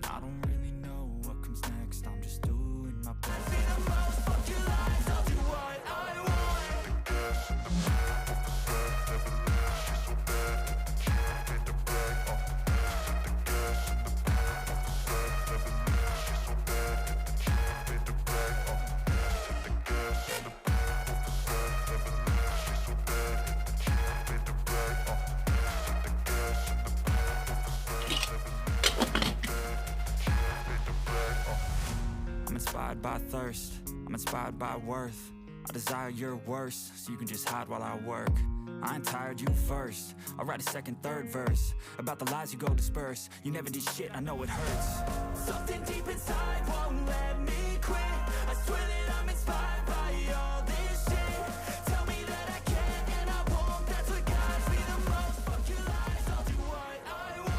I don't really know what comes next, I'm just doing my best. See the most fucking lies, I'll do what I want. I'm inspired by thirst, I'm inspired by worth. I desire your worst, so you can just hide while I work. I ain't tired, you first. I'll write a second, third verse about the lies you go disperse. You never did shit, I know it hurts. Something deep inside won't let me quit. I swear that I'm inspired by all this shit. Tell me that I can and I won't. That's what guides me the most. Fuck your lies, I'll do what I want.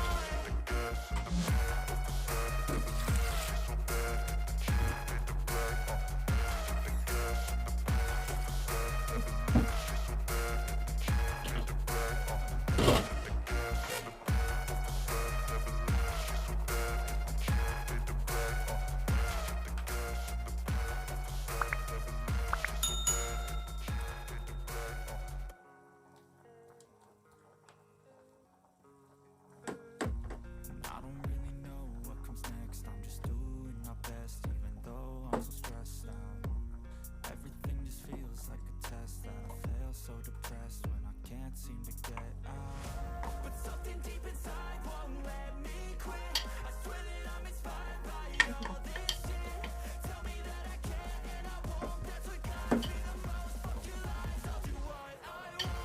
I don't really know what comes next, I'm just doing my best, even though I'm so stressed out. Everything just feels like a test that I fail, so depressed when I can't seem to get out. But something deep inside won't let me quit. I swear that I'm inspired by all this shit. Tell me that I can and I won't. That's what guides me the most. Fuck your lies, I'll do what I want.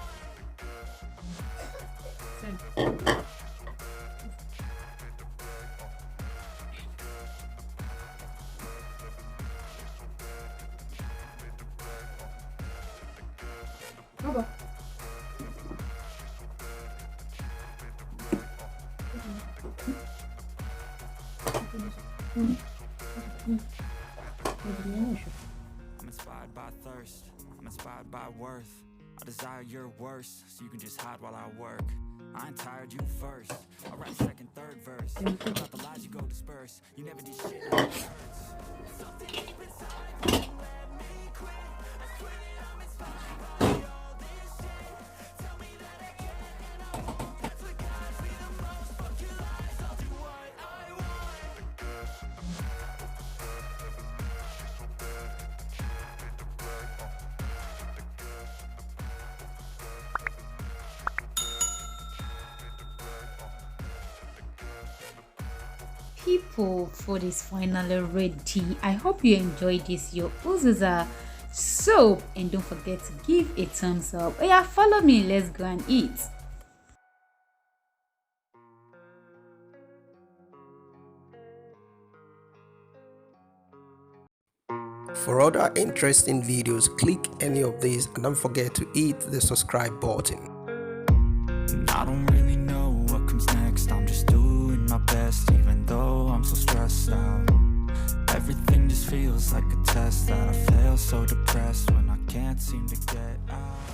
Baba. I'm inspired by thirst, I'm inspired by worth. I desire your worst, so you can just hide while I work. I ain't tired, you first. I'll write a second, third verse about the lies you go disperse. You never did shit, I know it hurts. Something deep inside won't let me quit. I swear that I'm inspired by all this shit. Tell me that I can and I won't. That's what guides me the most. Fuck your lies, I'll do what I want. People, food is finally ready. I hope you enjoyed this your Uziza Soup, and don't forget to give a thumbs up. Oh yeah, follow me, let's go and eat. For other interesting videos, click any of these and don't forget to hit the subscribe button. I don't really know what comes next, I'm just doing my best, even though I'm so stressed out. Everything just feels like a test that I fail, so depressed when I can't seem to get out.